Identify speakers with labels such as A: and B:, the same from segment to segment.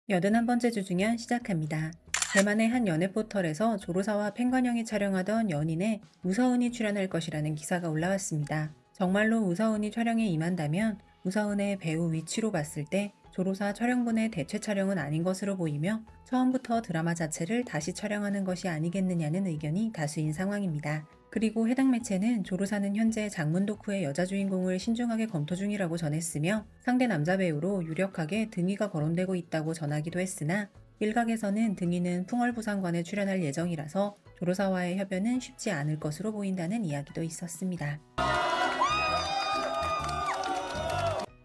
A: 81번째 주중연 시작합니다. 대만의 한 연애 포털에서 조로사와 팽관영이 촬영하던 연인의 우서은이 출연할 것이라는 기사가 올라왔습니다. 정말로 우서은이 촬영에 임한다면 우서은의 배우 위치로 봤을 때 조로사 촬영분의 대체 촬영은 아닌 것으로 보이며 처음부터 드라마 자체를 다시 촬영하는 것이 아니겠느냐는 의견이 다수인 상황입니다. 그리고 해당 매체는 조로사는 현재 장문 덕후의 여자 주인공을 신중하게 검토 중이라고 전했으며 상대 남자 배우로 유력하게 등위가 거론되고 있다고 전하기도 했으나 일각에서는 등위는 풍월부상관에 출연할 예정이라서 조로사와의 협연은 쉽지 않을 것으로 보인다는 이야기도 있었습니다.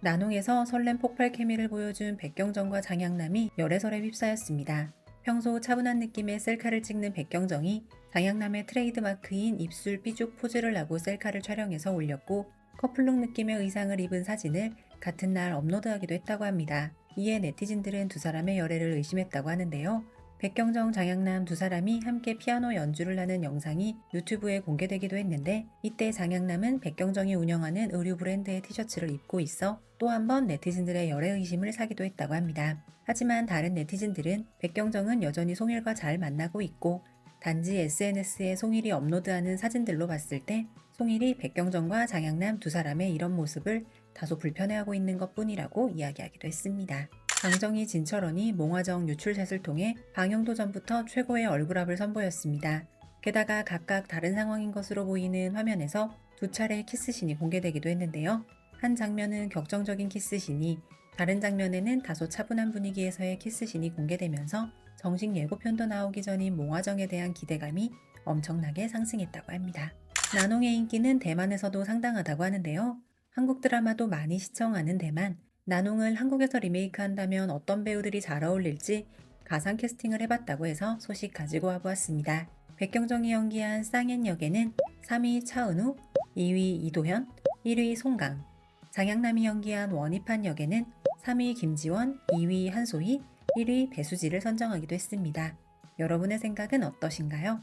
A: 난홍에서 설렘 폭발 케미를 보여준 백경정과 장양남이 열애설에 휩싸였습니다. 평소 차분한 느낌의 셀카를 찍는 백경정이 장양남의 트레이드마크인 입술 삐죽 포즈를 하고 셀카를 촬영해서 올렸고 커플룩 느낌의 의상을 입은 사진을 같은 날 업로드하기도 했다고 합니다. 이에 네티즌들은 두 사람의 열애를 의심했다고 하는데요. 백경정, 장양남 두 사람이 함께 피아노 연주를 하는 영상이 유튜브에 공개되기도 했는데 이때 장양남은 백경정이 운영하는 의류 브랜드의 티셔츠를 입고 있어 또 한 번 네티즌들의 열애 의심을 사기도 했다고 합니다. 하지만 다른 네티즌들은 백경정은 여전히 송일과 잘 만나고 있고 단지 SNS에 송일이 업로드하는 사진들로 봤을 때 송일이 백경정과 장양남 두 사람의 이런 모습을 다소 불편해하고 있는 것뿐이라고 이야기하기도 했습니다. 강정희, 진철원이 몽화정 유출샷을 통해 방영도 전부터 최고의 얼굴합을 선보였습니다. 게다가 각각 다른 상황인 것으로 보이는 화면에서 두 차례 키스신이 공개되기도 했는데요. 한 장면은 격정적인 키스신이, 다른 장면에는 다소 차분한 분위기에서의 키스신이 공개되면서 정식 예고편도 나오기 전인 몽화정에 대한 기대감이 엄청나게 상승했다고 합니다. 난홍의 인기는 대만에서도 상당하다고 하는데요. 한국 드라마도 많이 시청하는 대만, 난홍을 한국에서 리메이크한다면 어떤 배우들이 잘 어울릴지 가상 캐스팅을 해봤다고 해서 소식 가지고 와보았습니다. 백경정이 연기한 쌍엔 역에는 3위 차은우, 2위 이도현, 1위 송강, 장양남이 연기한 원희판 역에는 3위 김지원, 2위 한소희, 1위 배수지를 선정하기도 했습니다. 여러분의 생각은 어떠신가요?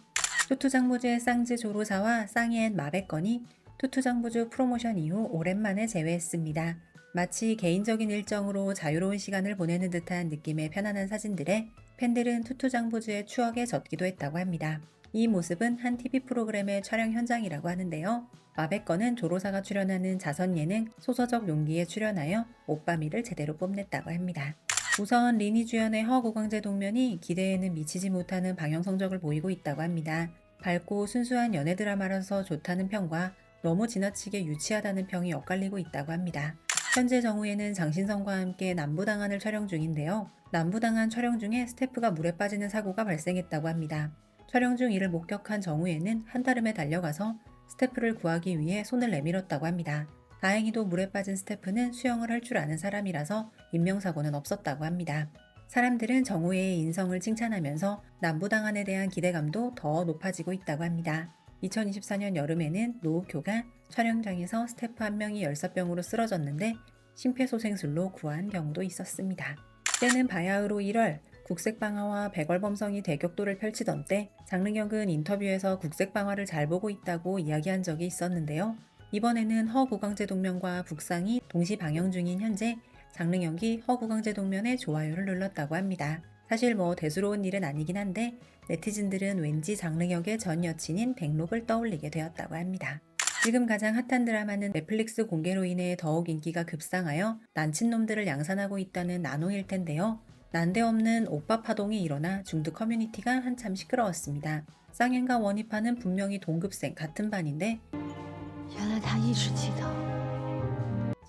A: 투투장무주의 쌍즈 조로사와 쌍엔 마백건이 투투장무주 프로모션 이후 오랜만에 재회했습니다. 마치 개인적인 일정으로 자유로운 시간을 보내는 듯한 느낌의 편안한 사진들에 팬들은 투투장부주의 추억에 젖기도 했다고 합니다. 이 모습은 한 TV 프로그램의 촬영 현장이라고 하는데요. 마백건은 조로사가 출연하는 자선 예능 소서적 용기에 출연하여 오빠미를 제대로 뽐냈다고 합니다. 우선 리니 주연의 허구광재 동면이 기대에는 미치지 못하는 방영 성적을 보이고 있다고 합니다. 밝고 순수한 연애 드라마라서 좋다는 평과 너무 지나치게 유치하다는 평이 엇갈리고 있다고 합니다. 현재 정우에는 장신성과 함께 남부당한을 촬영 중인데요. 남부당한 촬영 중에 스태프가 물에 빠지는 사고가 발생했다고 합니다. 촬영 중 이를 목격한 정우에는 한달음에 달려가서 스태프를 구하기 위해 손을 내밀었다고 합니다. 다행히도 물에 빠진 스태프는 수영을 할 줄 아는 사람이라서 인명사고는 없었다고 합니다. 사람들은 정우의 인성을 칭찬하면서 남부당한에 대한 기대감도 더 높아지고 있다고 합니다. 2024년 여름에는 노욱효가 촬영장에서 스태프 한 명이 열사병으로 쓰러졌는데 심폐소생술로 구한 경우도 있었습니다. 때는 바야흐로 1월 국색방화와 백월범성이 대격돌을 펼치던 때 장릉혁은 인터뷰에서 국색방화를 잘 보고 있다고 이야기한 적이 있었는데요. 이번에는 허구광재 동면과 북상이 동시 방영 중인 현재 장릉혁이 허구광재 동면에 좋아요를 눌렀다고 합니다. 사실 대수로운 일은 아니긴 한데 네티즌들은 왠지 장릉혁의 전 여친인 백록을 떠올리게 되었다고 합니다. 지금 가장 핫한 드라마는 넷플릭스 공개로 인해 더욱 인기가 급상하여 난친놈들을 양산하고 있다는 나노일 텐데요. 난데없는 오빠 파동이 일어나 중드 커뮤니티가 한참 시끄러웠습니다. 쌍엔과 원희파는 분명히 동급생 같은 반인데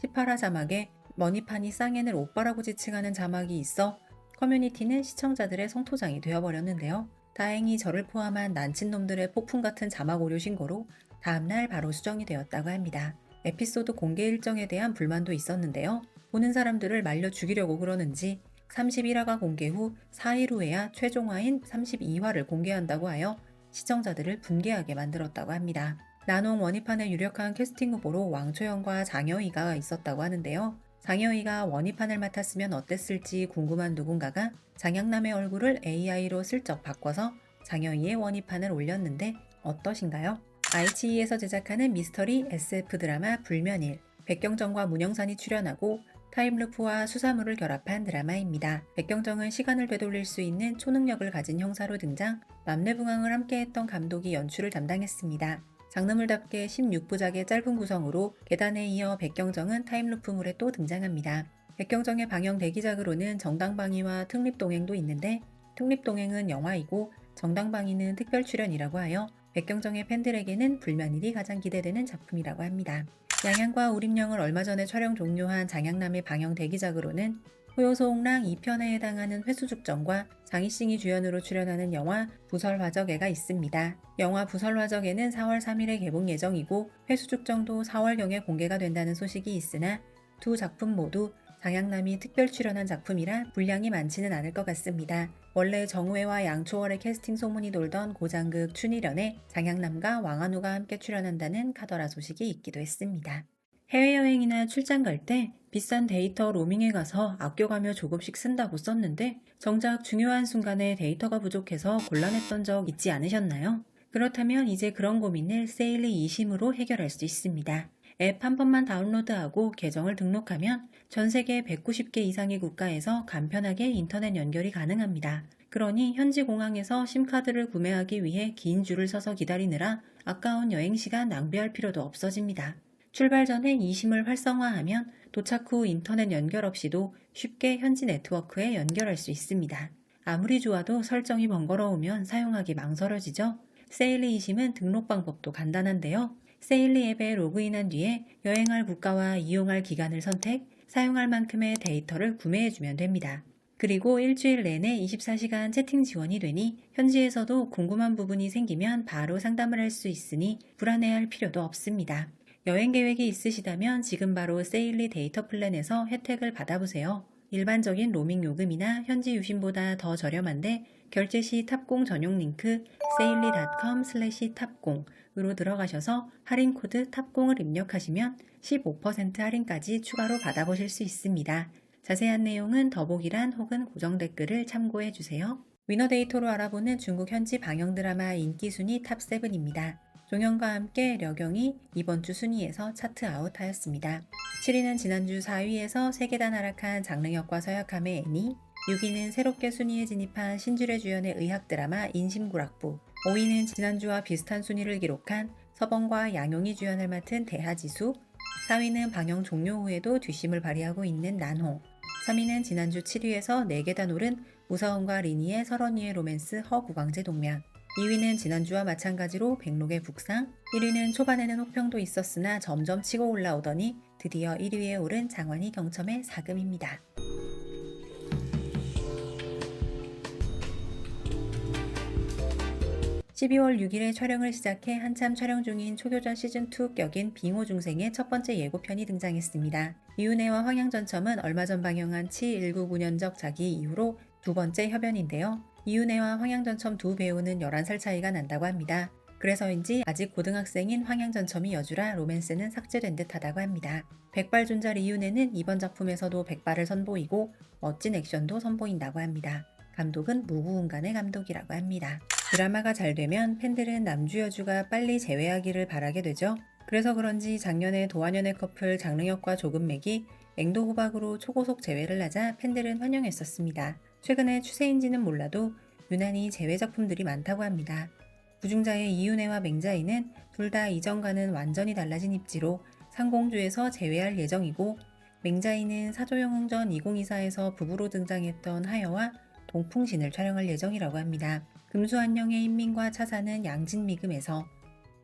A: 18화 자막에 원희판이 쌍엔을 오빠라고 지칭하는 자막이 있어 커뮤니티는 시청자들의 성토장이 되어버렸는데요. 다행히 저를 포함한 난친놈들의 폭풍 같은 자막 오류 신고로 다음날 바로 수정이 되었다고 합니다. 에피소드 공개 일정에 대한 불만도 있었는데요. 보는 사람들을 말려 죽이려고 그러는지 31화가 공개 후 4일 후에야 최종화인 32화를 공개한다고 하여 시청자들을 분개하게 만들었다고 합니다. 난홍 원희판의 유력한 캐스팅 후보로 왕초연과 장여희가 있었다고 하는데요. 장여희가 원희판을 맡았으면 어땠을지 궁금한 누군가가 장양남의 얼굴을 AI로 슬쩍 바꿔서 장여희의 원희판을 올렸는데 어떠신가요? IGE에서 제작하는 미스터리 SF 드라마 불면일, 백경정과 문영산이 출연하고 타임루프와 수사물을 결합한 드라마입니다. 백경정은 시간을 되돌릴 수 있는 초능력을 가진 형사로 등장, 남녀붕왕을 함께했던 감독이 연출을 담당했습니다. 장르물답게 16부작의 짧은 구성으로 계단에 이어 백경정은 타임루프물에 또 등장합니다. 백경정의 방영 대기작으로는 정당방위와 특립동행도 있는데, 특립동행은 영화이고 정당방위는 특별 출연이라고 하여 백경정의 팬들에게는 불면일이 가장 기대되는 작품이라고 합니다. 양양과 우림령을 얼마 전에 촬영 종료한 장양남의 방영 대기작으로는 호요소홍랑 2편에 해당하는 회수죽전과 장희싱이 주연으로 출연하는 영화 부설화적애가 있습니다. 영화 부설화적애는 4월 3일에 개봉 예정이고 회수죽전도 4월경에 공개가 된다는 소식이 있으나 두 작품 모두 장양남이 특별 출연한 작품이라 분량이 많지는 않을 것 같습니다. 원래 정우회와 양초월의 캐스팅 소문이 돌던 고장극 춘희련에 장양남과 왕한우가 함께 출연한다는 카더라 소식이 있기도 했습니다. 해외여행이나 출장 갈 때 비싼 데이터 로밍에 가서 아껴가며 조금씩 쓴다고 썼는데 정작 중요한 순간에 데이터가 부족해서 곤란했던 적 있지 않으셨나요? 그렇다면 이제 그런 고민을 세일리 eSIM으로 해결할 수 있습니다. 앱 한 번만 다운로드하고 계정을 등록하면 전 세계 190개 이상의 국가에서 간편하게 인터넷 연결이 가능합니다. 그러니 현지 공항에서 심카드를 구매하기 위해 긴 줄을 서서 기다리느라 아까운 여행시간 낭비할 필요도 없어집니다. 출발 전에 eSIM을 활성화하면 도착 후 인터넷 연결 없이도 쉽게 현지 네트워크에 연결할 수 있습니다. 아무리 좋아도 설정이 번거로우면 사용하기 망설여지죠? 세일리 eSIM은 등록 방법도 간단한데요. 세일리 앱에 로그인한 뒤에 여행할 국가와 이용할 기간을 선택, 사용할 만큼의 데이터를 구매해주면 됩니다. 그리고 일주일 내내 24시간 채팅 지원이 되니 현지에서도 궁금한 부분이 생기면 바로 상담을 할 수 있으니 불안해할 필요도 없습니다. 여행 계획이 있으시다면 지금 바로 세일리 데이터 플랜에서 혜택을 받아보세요. 일반적인 로밍 요금이나 현지 유심보다 더 저렴한데 결제 시 탑공 전용 링크 sailly.com/탑공으로 들어가셔서 할인 코드 탑공을 입력하시면 15% 할인까지 추가로 받아보실 수 있습니다. 자세한 내용은 더보기란 혹은 고정 댓글을 참고해 주세요. 위너데이터로 알아보는 중국 현지 방영 드라마 인기 순위 탑7입니다. 종영과 함께 려경이 이번 주 순위에서 차트 아웃하였습니다. 7위는 지난주 4위에서 3계단 하락한 장르혁과 서약함의 애니, 6위는 새롭게 순위에 진입한 신주래 주연의 의학 드라마 인심구락부, 5위는 지난주와 비슷한 순위를 기록한 서범과 양용이 주연을 맡은 대하지수, 4위는 방영 종료 후에도 뒷심을 발휘하고 있는 난호, 3위는 지난주 7위에서 4계단 오른 우서은과 리니의 설언니의 로맨스 허구광재 동면, 2위는 지난주와 마찬가지로 백록의 북상, 1위는 초반에는 혹평도 있었으나 점점 치고 올라오더니 드디어 1위에 오른 장원희 경첨의 사금입니다. 12월 6일에 촬영을 시작해 한참 촬영 중인 초교전 시즌2 격인 빙호중생의 첫 번째 예고편이 등장했습니다. 이윤혜와 황양전첨은 얼마 전 방영한 치 1999년적 자기 이후로 두 번째 협연인데요. 이윤혜와 황양전첨 두 배우는 11살 차이가 난다고 합니다. 그래서인지 아직 고등학생인 황양전첨이 여주라 로맨스는 삭제된 듯하다고 합니다. 백발존잘 이윤혜는 이번 작품에서도 백발을 선보이고 멋진 액션도 선보인다고 합니다. 감독은 무구운간의 감독이라고 합니다. 드라마가 잘 되면 팬들은 남주 여주가 빨리 재회하기를 바라게 되죠. 그래서 그런지 작년에 도안연의 커플 장르혁과 조금맥이 앵도 호박으로 초고속 재회를 하자 팬들은 환영했었습니다. 최근에 추세인지는 몰라도 유난히 재회 작품들이 많다고 합니다. 부중자의 이윤혜와 맹자이는 둘 다 이전과는 완전히 달라진 입지로 상공주에서 재회할 예정이고, 맹자이는 사조영웅전 2024에서 부부로 등장했던 하여와 동풍신을 촬영할 예정이라고 합니다. 금수안녕의 인민과 차사는 양진미금에서,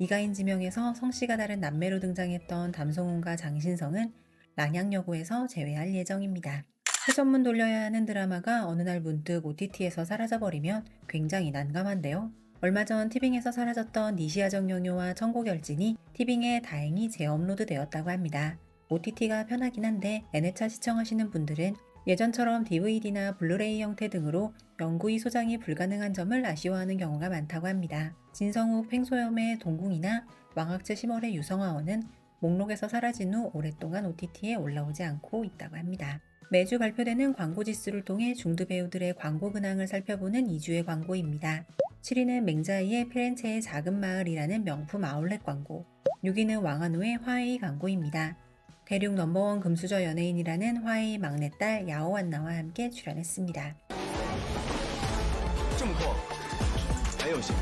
A: 이가인 지명에서 성씨가 다른 남매로 등장했던 담송훈과 장신성은 란양여고에서 재회할 예정입니다. 회전문 돌려야 하는 드라마가 어느 날 문득 OTT에서 사라져버리면 굉장히 난감한데요. 얼마 전 티빙에서 사라졌던 니시아 정영효와 청고결진이 티빙에 다행히 재업로드 되었다고 합니다. OTT가 편하긴 한데 N회차 시청하시는 분들은 예전처럼 DVD나 블루레이 형태 등으로 영구히 소장이 불가능한 점을 아쉬워하는 경우가 많다고 합니다. 진성욱 팽소염의 동궁이나 왕학제 심월의 유성화원은 목록에서 사라진 후 오랫동안 OTT에 올라오지 않고 있다고 합니다. 매주 발표되는 광고 지수를 통해 중두 배우들의 광고 근황을 살펴보는 2주의 광고입니다. 7위는 맹자이의 피렌체의 작은 마을이라는 명품 아울렛 광고, 6위는 왕한우의 화웨이 광고입니다. 대륙 넘버원 금수저 연예인이라는 화해의 막내딸 야오완나와 함께 출연했습니다.
B: 这么酷，还有谁？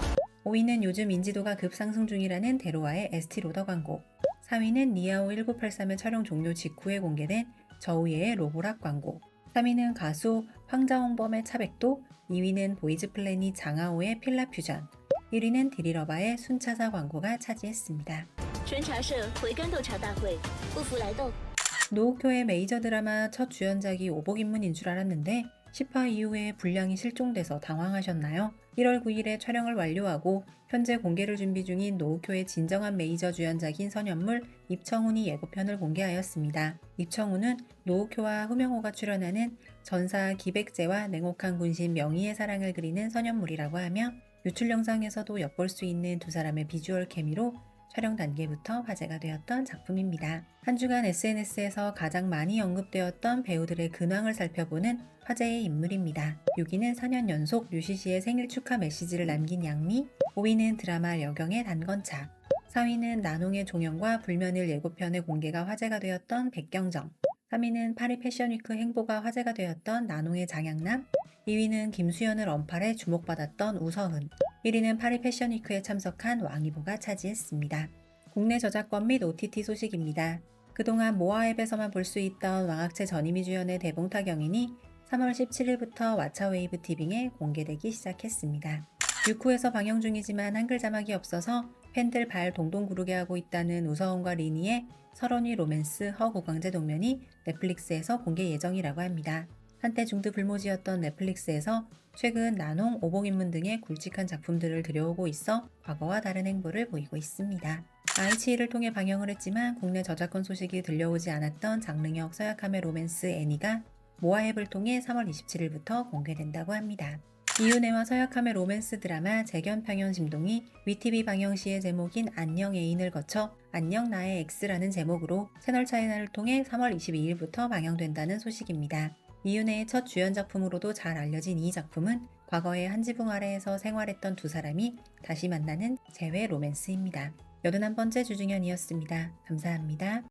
A: 5위는 요즘 인지도가 급상승 중이라는 데로아의 에스티로더 광고. 4위는 니아오 1983의 촬영 종료 직후에 공개된 저우예의 로보락 광고. 3위는 가수 황자홍범의 차백도, 2위는 보이즈 플래닛 장하오의 필라 퓨전, 1위는 디리러바의 순차사 광고가 차지했습니다.
C: 春茶社回甘豆茶大会，不服来斗。
A: 노후교의 메이저 드라마 첫 주연작이 오복인문인 줄 알았는데 10화 이후에 분량이 실종돼서 당황하셨나요? 1월 9일에 촬영을 완료하고 현재 공개를 준비 중인 노후교의 진정한 메이저 주연작인 선연물 입청훈이 예고편을 공개하였습니다. 입청훈은 노후교와 후명호가 출연하는 전사 기백제와 냉혹한 군신 명희의 사랑을 그리는 선연물이라고 하며 유출 영상에서도 엿볼 수 있는 두 사람의 비주얼 케미로 촬영 단계부터 화제가 되었던 작품입니다. 한 주간 SNS에서 가장 많이 언급되었던 배우들의 근황을 살펴보는 화제의 인물입니다. 6위는 4년 연속 류시시의 생일 축하 메시지를 남긴 양미, 5위는 드라마 여경의 단건차, 4위는 나농의 종영과 불면일 예고편의 공개가 화제가 되었던 백경정, 3위는 파리 패션위크 행보가 화제가 되었던 나농의 장양남, 2위는 김수현을 언팔에 주목받았던 우서훈, 1위는 파리 패션위크에 참석한 왕이보가 차지했습니다. 국내 저작권 및 OTT 소식입니다. 그동안 모아앱에서만 볼 수 있던 왕학채 전이미 주연의 대봉타경인이 3월 17일부터 왓챠웨이브 티빙에 공개되기 시작했습니다. 6호에서 방영 중이지만 한글 자막이 없어서 팬들 발 동동 구르게 하고 있다는 우서훈과 리니의 설원위 로맨스 허구광재 동면이 넷플릭스에서 공개 예정이라고 합니다. 한때 중드 불모지였던 넷플릭스에서 최근 나농, 오복인문 등의 굵직한 작품들을 들여오고 있어 과거와 다른 행보를 보이고 있습니다. 아이치이를 통해 방영을 했지만 국내 저작권 소식이 들려오지 않았던 장르역 서약함의 로맨스 애니가 모아앱을 통해 3월 27일부터 공개된다고 합니다. 이윤혜와 서약함의 로맨스 드라마 재견평연 심동이 위티비 방영 시의 제목인 안녕 애인을 거쳐 안녕 나의 X라는 제목으로 채널 차이나를 통해 3월 22일부터 방영된다는 소식입니다. 이윤혜의 첫 주연 작품으로도 잘 알려진 이 작품은 과거에 한 지붕 아래에서 생활했던 두 사람이 다시 만나는 재회 로맨스입니다. 81번째 주중현이었습니다. 감사합니다.